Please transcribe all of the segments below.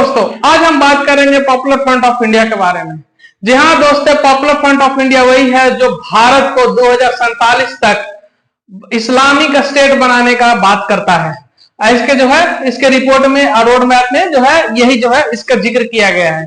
दोस्तों, आज हम बात करेंगे पॉपुलर फ्रंट ऑफ इंडिया के बारे में। जी हाँ दोस्तों, पॉपुलर फ्रंट ऑफ इंडिया वही है जो भारत को 2047 तक इस्लामिक स्टेट बनाने का बात करता है। इसके जो है इसके रिपोर्ट में रोड मैप में जो है यही जो है इसका जिक्र किया गया है।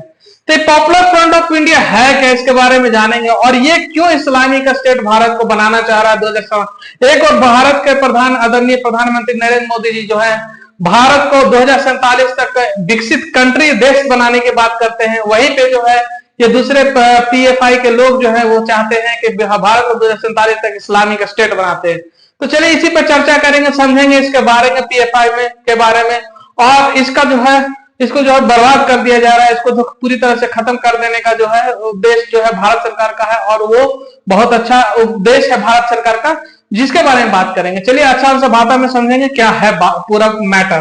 तो पॉपुलर फ्रंट ऑफ इंडिया है क्या, इसके बारे में जानेंगे और ये क्यों इस्लामिक स्टेट भारत को बनाना चाह रहा है 2007। एक और भारत के आदरणीय प्रधानमंत्री नरेंद्र मोदी जी जो है भारत को 2047 तक विकसित कंट्री देश बनाने की बात करते हैं। वहीं पे जो है ये दूसरे पीएफआई के लोग जो है वो चाहते हैं कि भारत को 2047 तक इस्लामिक स्टेट बनाते हैं। तो चलिए इसी पर चर्चा करेंगे, समझेंगे इसके बारे में, पीएफआई में के बारे में, और इसका जो है इसको जो है बर्बाद कर दिया जा रहा है, इसको जो पूरी तरह से खत्म कर देने का जो है उद्देश्य जो है भारत सरकार का है और वो बहुत अच्छा उद्देश्य है भारत सरकार का, जिसके बारे में बात करेंगे। चलिए अच्छा सा भाषा में समझेंगे क्या है पूरा मैटर।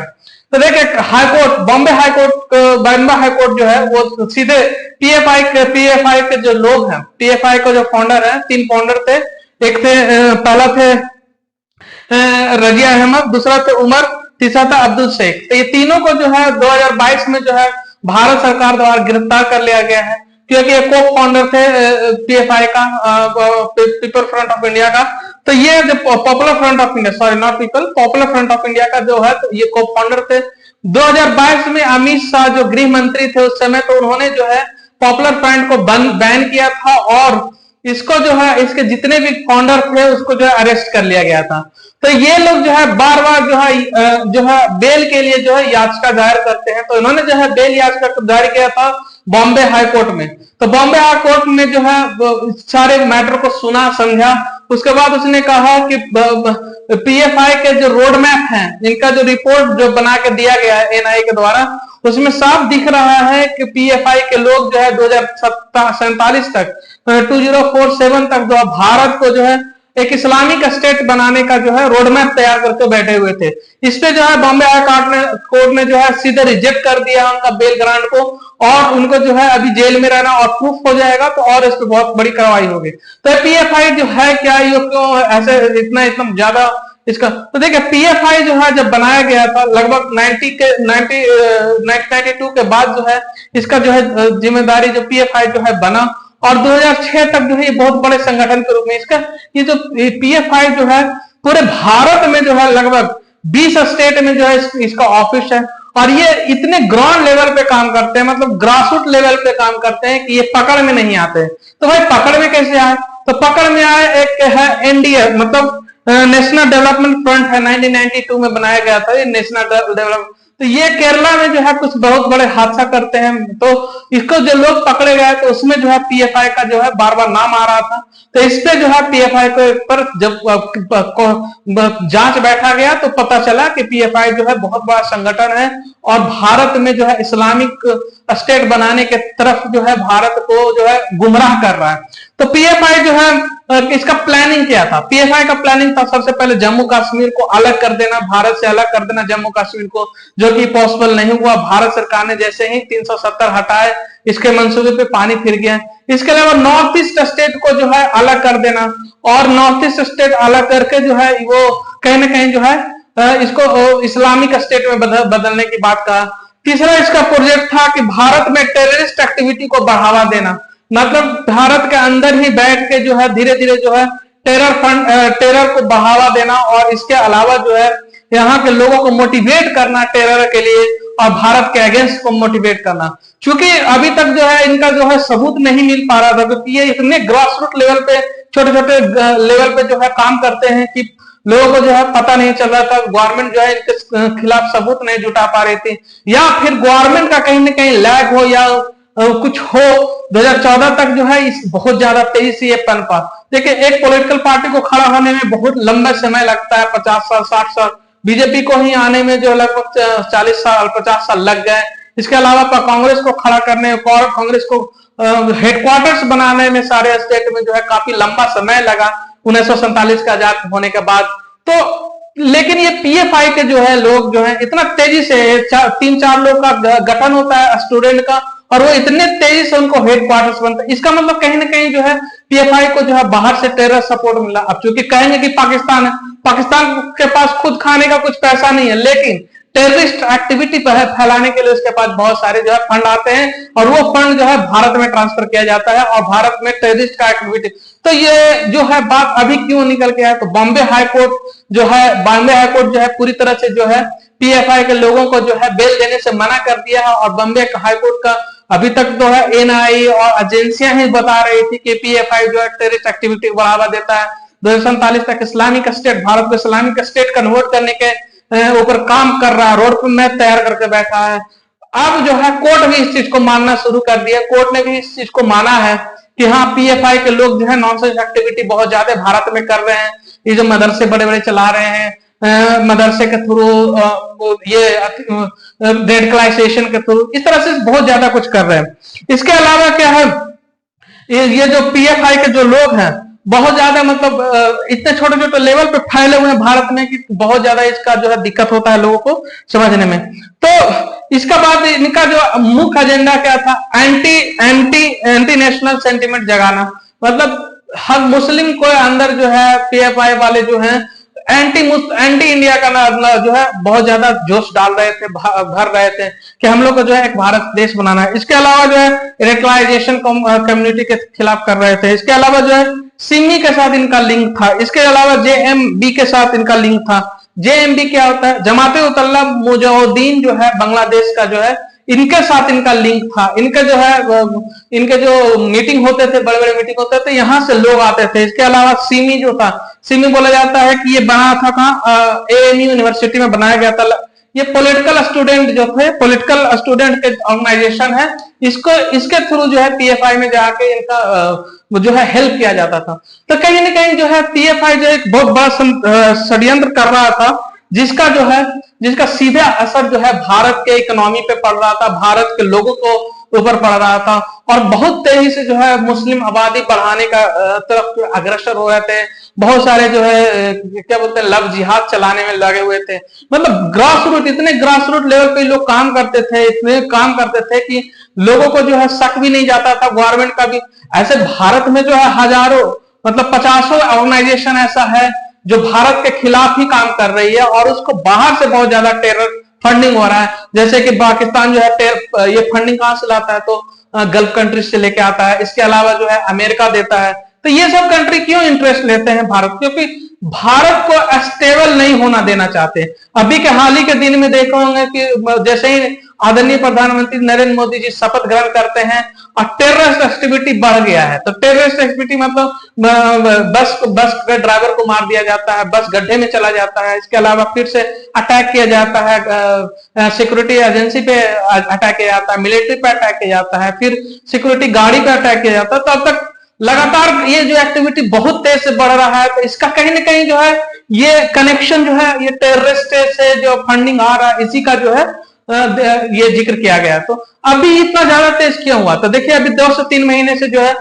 तो देखिए, हाईकोर्ट बॉम्बे हाईकोर्ट जो है वो सीधे पीएफआई के जो लोग हैं, पीएफआई का जो फाउंडर है, 3 फाउंडर थे। एक थे पहला थे रजिया अहमद, दूसरा थे उमर, तीसरा था अब्दुल शेख। तो ये तीनों को जो है 2022 में जो है भारत सरकार द्वारा गिरफ्तार कर लिया गया है, क्योंकि ये को फाउंडर थे पीएफआई का, पीपल फ्रंट ऑफ इंडिया का। तो ये जो popular front of India, sorry not people, popular front of India का जो है तो ये को फाउंडर थे। 2022 में अमित शाह जो गृह मंत्री थे उस समय, तो उन्होंने जो है पॉपुलर फ्रंट को बैन किया था और इसको जो है इसके जितने भी फाउंडर थे उसको जो है अरेस्ट कर लिया गया था। तो ये लोग जो है बार बार जो है बेल के लिए जो है याचिका दायर करते हैं। तो इन्होंने जो है बेल याचिका दायर किया था बॉम्बे हाई कोर्ट में। तो बॉम्बे हाई कोर्ट में जो है सारे मैटर को सुना समझा, उसके बाद उसने कहा कि पीएफआई के जो रोड मैप है, इनका जो रिपोर्ट जो बना के दिया गया है एनआईए के द्वारा, उसमें साफ दिख रहा है कि पीएफआई के लोग जो है 2047 तक 2047 तक जो है भारत को जो है एक इस्लामिक स्टेट बनाने का जो है रोड मैप तैयार करके बैठे हुए थे। इस पे जो है बॉम्बे हाई कोर्ट ने जो है सीधे रिजेक्ट कर दिया उनका बेल ग्रांट को, और उनको जो है अभी जेल में रहना और प्रूफ हो जाएगा तो और इस पे बहुत बड़ी कार्रवाई होगी। तो पीएफआई जो है क्या, ये क्यों ऐसे इतना ज्यादा इसका, तो देखिए पीएफआई जो है जब बनाया गया था लगभग 1992 के बाद जो है इसका जो है जिम्मेदारी जो पीएफआई जो है बना, और 2006 तक जो है ये बहुत बड़े संगठन के रूप में इसका ये जो पीएफआई जो है पूरे भारत में जो है लगभग 20 स्टेट में जो है इसका ऑफिस है। और ये इतने ग्राउंड लेवल पे काम करते हैं, मतलब ग्रासरूट लेवल पे काम करते हैं कि ये पकड़ में नहीं आते। तो भाई पकड़ में कैसे आए, तो पकड़ में आए, एक है एनडीए, मतलब नेशनल डेवलपमेंट फ्रंट है, 1992 में बनाया गया था ये नेशनल डेवलपमेंट। तो ये केरला में जो है कुछ बहुत बड़े हादसा करते हैं, तो इसको जो लोग पकड़े गए तो उसमें जो है पीएफआई का जो है बार बार नाम आ रहा था। तो इस पे जो है पीएफआई को पर जब जांच बैठा गया तो पता चला कि पीएफआई जो है बहुत बड़ा संगठन है और भारत में जो है इस्लामिक स्टेट बनाने के तरफ जो है भारत को जो है गुमराह कर रहा है। तो पीएफआई जो है इसका प्लानिंग क्या था, पीएफआई का प्लानिंग था सबसे पहले जम्मू कश्मीर को अलग कर देना, भारत से अलग कर देना जम्मू कश्मीर को, जो कि पॉसिबल नहीं हुआ। भारत सरकार ने जैसे ही 370 हटाए, इसके मंसूबे पे पानी फिर गया। इसके अलावा नॉर्थ ईस्ट स्टेट को जो है अलग कर देना, और नॉर्थ ईस्ट स्टेट अलग करके जो है वो कहीं ना कहीं जो है इसको इस्लामिक स्टेट में बदलने की बात कहा। तीसरा इसका प्रोजेक्ट था कि भारत में टेररिस्ट एक्टिविटी को बढ़ावा देना, मतलब भारत के अंदर ही बैठ के जो है धीरे धीरे जो है टेरर को बढ़ावा देना, और इसके अलावा जो है यहाँ के लोगों को मोटिवेट करना टेरर के लिए और भारत के अगेंस्ट को मोटिवेट करना। क्योंकि अभी तक जो है इनका जो है सबूत नहीं मिल पा रहा था, क्योंकि ये इतने ग्रास रूट लेवल पे, छोटे छोटे लेवल पे जो है काम करते हैं कि लोगों को जो है पता नहीं चल रहा था। गवर्नमेंट जो है इनके खिलाफ सबूत नहीं जुटा पा रही थी, या फिर गवर्नमेंट का कहीं ना कहीं लैग हो या कुछ हो। 2014 तक जो है इस बहुत ज्यादा तेजी से ये पनपा। देखिए एक पॉलिटिकल पार्टी को खड़ा होने में बहुत लंबा समय लगता है, 50 साल 60 साल। बीजेपी को ही आने में जो लगभग 40 साल 50 साल लग गए। इसके अलावा कांग्रेस को खड़ा करने और कांग्रेस को हेडक्वार्टर्स बनाने में सारे स्टेट में जो है काफी लंबा समय लगा 1947 का आजाद होने के बाद। तो लेकिन ये पीएफआई के जो है लोग जो है इतना तेजी से 3-4 लोग का गठन होता है स्टूडेंट का, और वो इतने तेजी से उनको हेडक्वार्टर्स बनता है। इसका मतलब कहीं ना कहीं जो है पीएफआई को जो है बाहर से टेरर सपोर्ट मिला। अब चूंकि कहेंगे कि पाकिस्तान है, पाकिस्तान के पास खुद खाने का कुछ पैसा नहीं है, लेकिन टेररिस्ट एक्टिविटी फैलाने के लिए उसके पास बहुत सारे जो है फंड आते हैं और वो फंड जो है भारत में ट्रांसफर किया जाता है और भारत में टेररिस्ट का एक्टिविटी। तो ये जो है बात अभी क्यों निकल के है, तो बॉम्बे हाईकोर्ट जो है पूरी तरह से जो है पीएफआई के लोगों को जो है बेल देने से मना कर दिया है। और बॉम्बे हाईकोर्ट का अभी तक तो है एनआईए और एजेंसियां ही बता रही थी कि पीएफआई जो है टेररिस्ट एक्टिविटी को बढ़ावा देता है। 2047 तक इस्लामिक स्टेट, भारत को इस्लामिक स्टेट कन्वर्ट करने के ऊपर काम कर रहा है, रोड मैप तैयार करके बैठा है। अब जो है कोर्ट भी इस चीज को मानना शुरू कर दिया, कोर्ट ने भी इस चीज को माना है कि हाँ पीएफआई के लोग जो है नॉनसेंस एक्टिविटी बहुत ज्यादा भारत में कर रहे हैं। ये जो मदरसे बड़े बड़े चला रहे हैं, मदरसे के थ्रू ये रेडिकलाइजेशन के थ्रू, इस तरह से बहुत ज्यादा कुछ कर रहे हैं। इसके अलावा क्या है, ये जो पीएफआई के जो लोग हैं बहुत ज्यादा मतलब इतने छोटे छोटे लेवल पे फैले हुए हैं भारत में कि बहुत ज्यादा इसका जो है दिक्कत होता है लोगों को समझने में। तो इसका बाद इनका जो मुख्य एजेंडा क्या था, एंटी नेशनल सेंटिमेंट जगाना। मतलब हर मुस्लिम को अंदर जो है पीएफआई वाले जो है एंटी इंडिया का जो है बहुत ज्यादा जोश डाल रहे थे, भर रहे थे कि हम लोग को जो है एक भारत देश बनाना है। इसके अलावा जो है रेडिकलाइजेशन कम्युनिटी के खिलाफ कर रहे थे। इसके अलावा जो है सिमी के साथ इनका लिंक था। इसके अलावा जेएमबी के साथ इनका लिंक था। जेएमबी क्या होता है, जमाते उतल्ला मुजाहिदीन जो है बांग्लादेश का जो है, इनके साथ इनका लिंक था। इनके जो है इनके जो मीटिंग होते थे, बड़े बड़े मीटिंग होते थे, यहां से लोग आते थे। इसके अलावा सिमी जो था, सिमी बोला जाता है कि ये बना था कहाँ, एएमयू यूनिवर्सिटी में बनाया गया था। ये पॉलिटिकल स्टूडेंट जो थे, पॉलिटिकल स्टूडेंट के ऑर्गेनाइजेशन है, इसके थ्रू जो है पीएफआई में जाके इनका जो है हेल्प किया जाता था। तो कहीं ना कहीं जो है पीएफआई जो एक बहुत बड़ा षड्यंत्र कर रहा था, जिसका सीधा असर जो है भारत के इकोनॉमी पे पड़ रहा था, भारत के लोगों को ऊपर पड़ रहा था और बहुत तेजी से जो है मुस्लिम आबादी बढ़ाने का तरफ अग्रसर हो रहे थे। बहुत सारे जो है क्या बोलते हैं लव जिहाद चलाने में लगे हुए थे। मतलब इतने ग्रास रूट लेवल पे लोग काम करते थे, इतने काम करते थे कि लोगों को जो है शक भी नहीं जाता था, गवर्नमेंट का भी। ऐसे भारत में जो है हजारों मतलब 50 ऑर्गेनाइजेशन ऐसा है जो भारत के खिलाफ ही काम कर रही है और उसको बाहर से बहुत ज्यादा टेरर फंडिंग हो रहा है। जैसे कि पाकिस्तान जो है ये फंडिंग कहां से लाता है, तो गल्फ कंट्री से लेके आता है। इसके अलावा जो है अमेरिका देता है। तो ये सब कंट्री क्यों इंटरेस्ट लेते हैं भारत, क्योंकि भारत को स्टेबल नहीं होना देना चाहते। अभी के हाल ही के दिन में देखे होंगे कि जैसे ही आदरणीय प्रधानमंत्री नरेंद्र मोदी जी शपथ ग्रहण करते हैं और टेररिस्ट एक्टिविटी बढ़ गया है। तो टेररिस्ट एक्टिविटी मतलब बस के ड्राइवर को मार दिया जाता है, बस गड्ढे में चला जाता है। इसके अलावा फिर से अटैक किया जाता है, सिक्योरिटी एजेंसी पे अटैक किया जाता है, मिलिट्री पे अटैक किया जाता है, फिर सिक्योरिटी गाड़ी पे अटैक किया जाता है। तो अब तक लगातार ये जो एक्टिविटी बहुत तेज से बढ़ रहा है। तो इसका कहीं ना कहीं जो है ये कनेक्शन जो है ये टेररिस्ट से जो फंडिंग आ रहा है, इसी का जो है ये जिक्र किया गया। तो अभी इतना ज्यादा तेज क्यों हुआ, तो देखिए अभी 2 से 3 महीने से जो है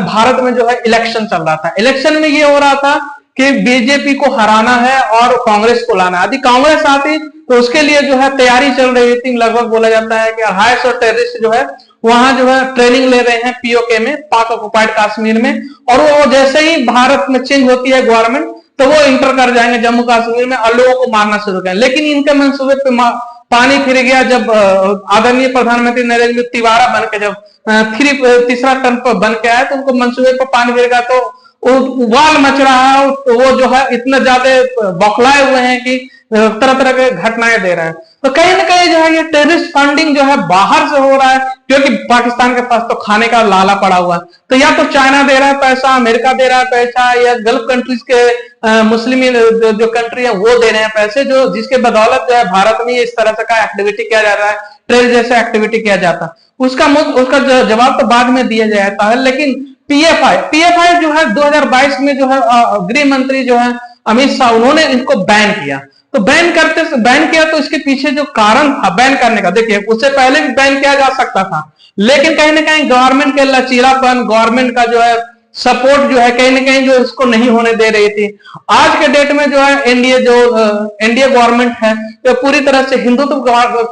भारत में जो है इलेक्शन चल रहा था। इलेक्शन में ये हो रहा था कि बीजेपी को हराना है और कांग्रेस को लाना है। यदि कांग्रेस आती तो उसके लिए जो है तैयारी चल रही थी। लगभग बोला जाता है कि 250 टेररिस्ट जो है वहां जो है ट्रेनिंग ले रहे हैं पीओके में, पाक ऑक्युपाइड कश्मीर में। और वो जैसे ही भारत में चेंज होती है गवर्नमेंट तो वो इंटर कर जाएंगे जम्मू कश्मीर में और लोगों को मारना शुरू करेंगे। लेकिन इनके मंसूबे पे पानी फिर गया जब आदरणीय प्रधानमंत्री नरेंद्र तिवारा बन के जब तीसरा टर्म पर बन के आए तो उनको मंसूबे पर पानी फिर गया। तो उबाल मच रहा है, तो वो जो है इतना ज्यादा बौखलाए हुए हैं कि तरह तरह के घटनाएं दे रहे हैं। तो कहीं ना कहीं जो है ये टेररिस्ट फंडिंग जो है बाहर से हो रहा है, क्योंकि पाकिस्तान के पास तो खाने का लाला पड़ा हुआ है। तो या तो चाइना दे रहा है पैसा, अमेरिका दे रहा है पैसा, या गल्फ कंट्रीज के मुस्लिम जो कंट्री है वो दे रहे हैं पैसे, जो जिसके बदौलत जो है भारत में इस तरह से का एक्टिविटी किया जा रहा है, टेरर जैसे एक्टिविटी किया जाता है। उसका जवाब तो बाद में दिया जाता है। लेकिन पीएफआई जो है 2022 में जो है गृह मंत्री जो है अमित शाह, उन्होंने इनको बैन किया। तो बैन किया तो इसके पीछे जो कारण था बैन करने का, देखिए उससे पहले भी बैन किया जा सकता था, लेकिन कहीं ना कहीं गवर्नमेंट के लचीलापन, गवर्नमेंट का जो है सपोर्ट जो है कहीं ना कहीं जो इसको नहीं होने दे रही थी। आज के डेट में जो है एनडीए गवर्नमेंट है तो पूरी तरह से हिंदुत्व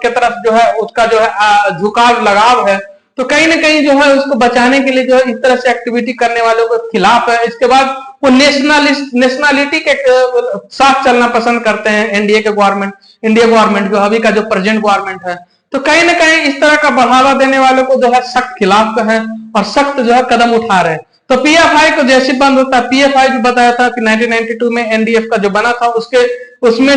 के तरफ जो है उसका जो है झुकाव लगाव है। तो कहीं ना कहीं जो है उसको बचाने के लिए जो है इस तरह से एक्टिविटी करने वालों के खिलाफ है। इसके बाद वो नेशनलिटी के साथ चलना पसंद करते हैं एनडीए के गवर्नमेंट, इंडिया गवर्नमेंट जो अभी का जो प्रेजेंट गवर्नमेंट है। तो कहीं ना कहीं इस तरह का बढ़ावा देने वालों को जो है सख्त खिलाफ है और सख्त जो है कदम उठा रहे हैं। तो पीएफआई को जैसे बंद होता है, पीएफआई जो बताया था कि 1992 में एनडीएफ का जो बना था उसमें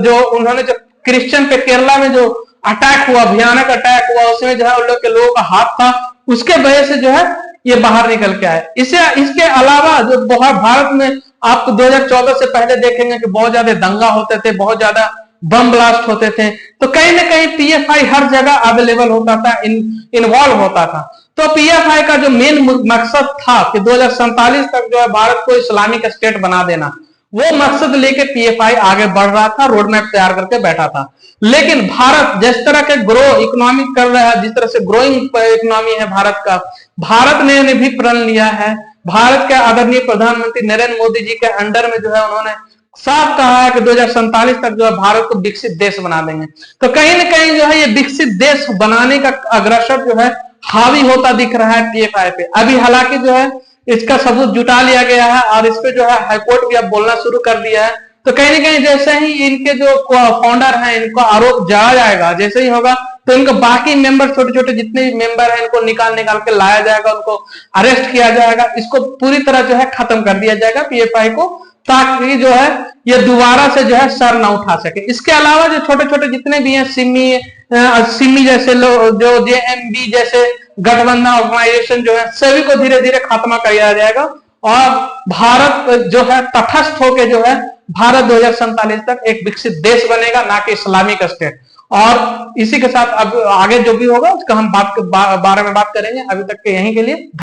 जो उन्होंने जो क्रिश्चियन पे केरला में जो अटैक हुआ, भयानक अटैक हुआ, उसमें जो है उन लोग के लोगों का हाथ था, उसके वजह से जो है ये बाहर निकल के आए। इसके अलावा जो भारत में आप 2014 से पहले देखेंगे कि बहुत ज्यादा दंगा होते थे, बहुत ज्यादा बम ब्लास्ट होते थे। तो कहीं ना कहीं पीएफआई हर जगह अवेलेबल होता था, इन्वॉल्व होता था। तो पीएफआई का जो मेन मकसद था कि 2047 तक जो है भारत को इस्लामिक स्टेट बना देना, वो मकसद लेके पीएफआई आगे बढ़ रहा था, रोड मैप तैयार करके बैठा था। लेकिन भारत जिस तरह के ग्रो इकोनॉमी कर रहा है, जिस तरह से ग्रोइंग इकोनॉमी है भारत का, भारत ने भी प्रण लिया है। भारत के आदरणीय प्रधानमंत्री नरेंद्र मोदी जी के अंडर में जो है उन्होंने साफ कहा है कि 2047 तक जो है भारत को विकसित देश बना देंगे। तो कहीं ना कहीं जो है ये विकसित देश बनाने का अग्रसर जो है हावी होता दिख रहा है पीएफआई पे। अभी हालांकि जो है इसका सबूत जुटा लिया गया है और इस पे जो है हाईकोर्ट भी अब बोलना शुरू कर दिया है। तो कहीं ना कहीं जैसे ही इनके जो फाउंडर हैं इनको आरोप जड़ा जाएगा, जैसे ही होगा तो इनको बाकी मेंबर, छोटे छोटे जितने भी मेंबर हैं, इनको निकाल के लाया जाएगा, उनको अरेस्ट किया जाएगा, इसको पूरी तरह जो है खत्म कर दिया जाएगा पीएफआई को, ताकि जो है ये दोबारा से जो है सर ना उठा सके। इसके अलावा जो छोटे छोटे जितने भी हैं सिमी जैसे लोग, जो जेएमबी जैसे गठबंधन ऑर्गेनाइजेशन जो है, सभी को धीरे धीरे खात्मा किया जाएगा और भारत जो है तटस्थ होकर जो है भारत 2047 तक एक विकसित देश बनेगा, ना कि इस्लामिक स्टेट। और इसी के साथ अब आगे जो भी होगा उसका हम बारे में बात करेंगे। अभी तक के यहीं के लिए